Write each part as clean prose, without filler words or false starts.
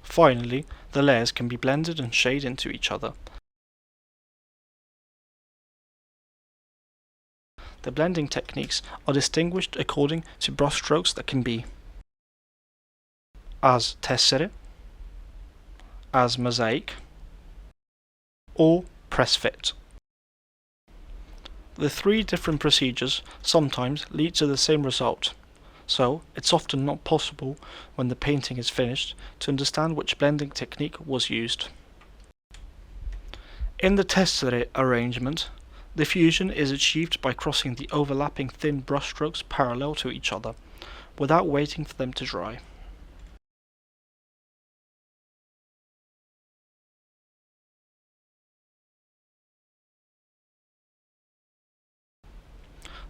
Finally, the layers can be blended and shaded into each other. The blending techniques are distinguished according to brushstrokes that can be as Tesserae, as Mosaic, or press fit. The three different procedures sometimes lead to the same result, so it's often not possible when the painting is finished to understand which blending technique was used. In the Tesserae arrangement, the fusion is achieved by crossing the overlapping thin brushstrokes parallel to each other, without waiting for them to dry.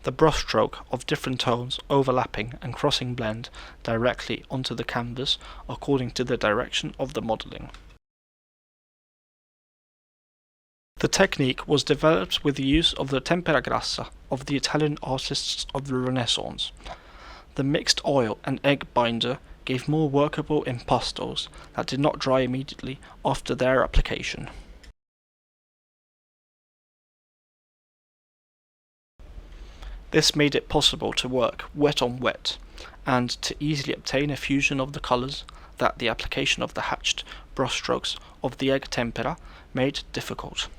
The brushstroke of different tones overlapping and crossing blend directly onto the canvas according to the direction of the modelling. The technique was developed with the use of the tempera grassa of the Italian artists of the Renaissance. The mixed oil and egg binder gave more workable impastos that did not dry immediately after their application. This made it possible to work wet on wet, and to easily obtain a fusion of the colours that the application of the hatched brushstrokes of the egg tempera made difficult.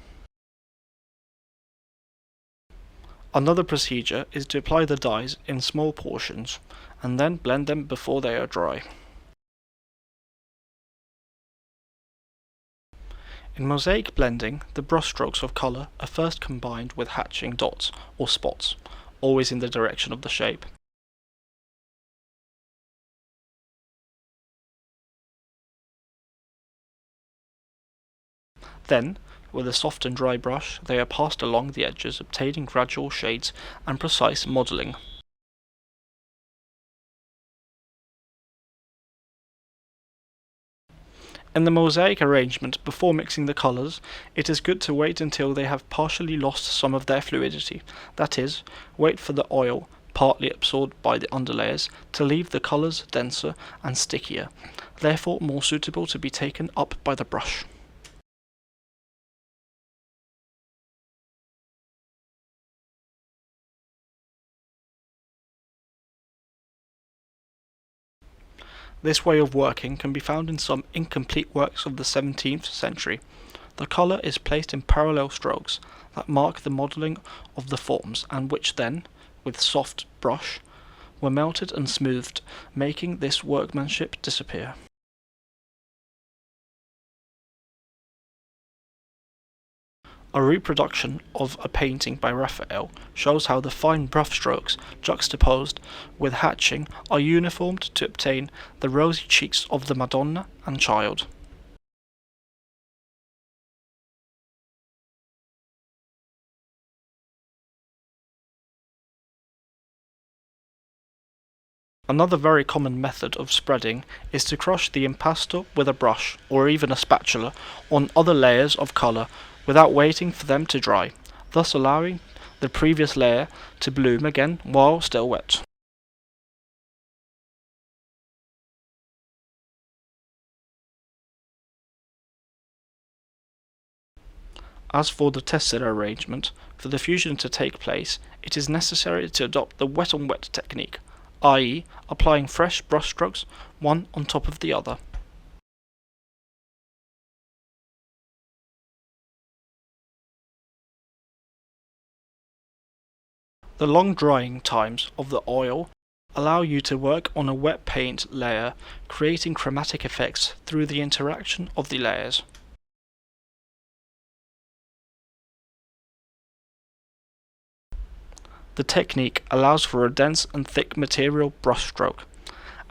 Another procedure is to apply the dyes in small portions, and then blend them before they are dry. In mosaic blending, the brushstrokes of colour are first combined with hatching dots or spots, always in the direction of the shape. Then, with a soft and dry brush, they are passed along the edges, obtaining gradual shades and precise modelling. In the mosaic arrangement, before mixing the colours, it is good to wait until they have partially lost some of their fluidity, that is, wait for the oil, partly absorbed by the underlayers, to leave the colours denser and stickier, therefore more suitable to be taken up by the brush. This way of working can be found in some incomplete works of the 17th century. The colour is placed in parallel strokes that mark the modelling of the forms, and which then, with soft brush, were melted and smoothed, making this workmanship disappear. A reproduction of a painting by Raphael shows how the fine brushstrokes juxtaposed with hatching are uniformed to obtain the rosy cheeks of the Madonna and Child. Another very common method of spreading is to crush the impasto with a brush, or even a spatula, on other layers of colour without waiting for them to dry, thus allowing the previous layer to bloom again while still wet. As for the Tesserae arrangement, for the fusion to take place, it is necessary to adopt the wet on wet technique, i.e. applying fresh brushstrokes one on top of the other. The long drying times of the oil allow you to work on a wet paint layer, creating chromatic effects through the interaction of the layers. The technique allows for a dense and thick material brushstroke,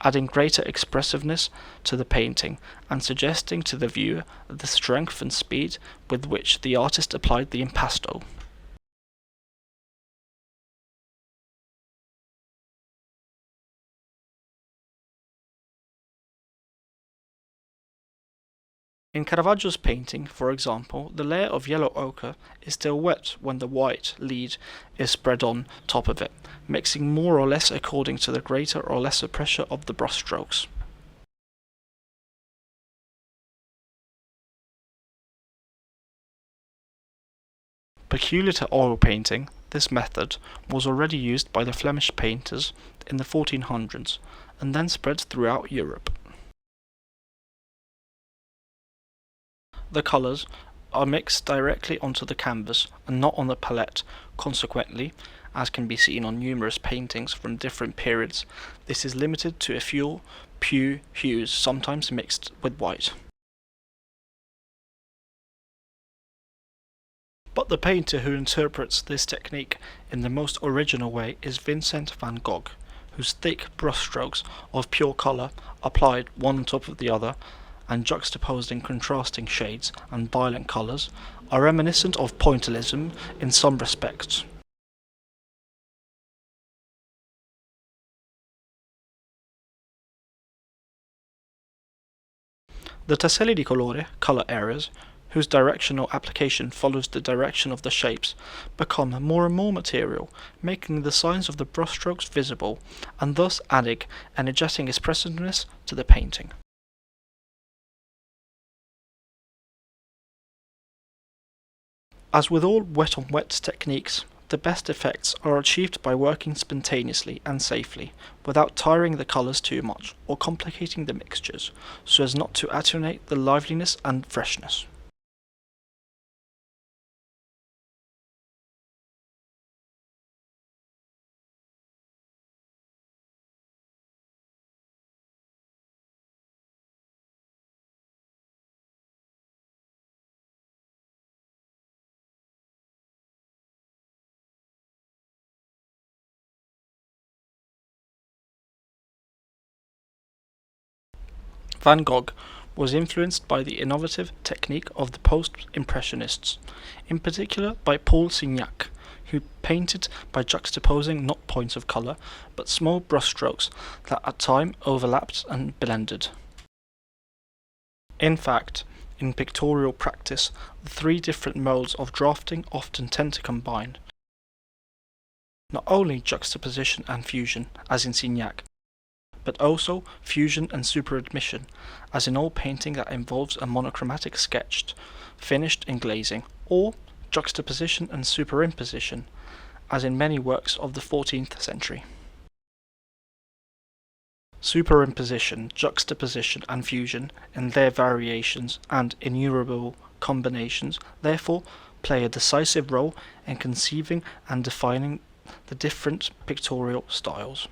adding greater expressiveness to the painting and suggesting to the viewer the strength and speed with which the artist applied the impasto. In Caravaggio's painting, for example, the layer of yellow ochre is still wet when the white lead is spread on top of it, mixing more or less according to the greater or lesser pressure of the brushstrokes. Peculiar to oil painting, this method was already used by the Flemish painters in the 1400s and then spread throughout Europe. The colours are mixed directly onto the canvas and not on the palette. Consequently, as can be seen on numerous paintings from different periods, this is limited to a few hues, sometimes mixed with white. But the painter who interprets this technique in the most original way is Vincent van Gogh, whose thick brushstrokes of pure colour, applied one on top of the other, and juxtaposed in contrasting shades and violent colours, are reminiscent of pointillism in some respects. The tasselli di colore, colour areas, whose directional application follows the direction of the shapes, become more and more material, making the signs of the brushstrokes visible, and thus adding energetic expressiveness to the painting. As with all wet-on-wet techniques, the best effects are achieved by working spontaneously and safely, without tiring the colours too much or complicating the mixtures, so as not to attenuate the liveliness and freshness. Van Gogh was influenced by the innovative technique of the post-impressionists, in particular by Paul Signac, who painted by juxtaposing not points of colour, but small brushstrokes that at times overlapped and blended. In fact, in pictorial practice, the three different modes of drafting often tend to combine. Not only juxtaposition and fusion, as in Signac, but also fusion and superimposition, as in all painting that involves a monochromatic sketch finished in glazing, or juxtaposition and superimposition, as in many works of the 14th century. Superimposition, juxtaposition, and fusion, in their variations and innumerable combinations, therefore play a decisive role in conceiving and defining the different pictorial styles.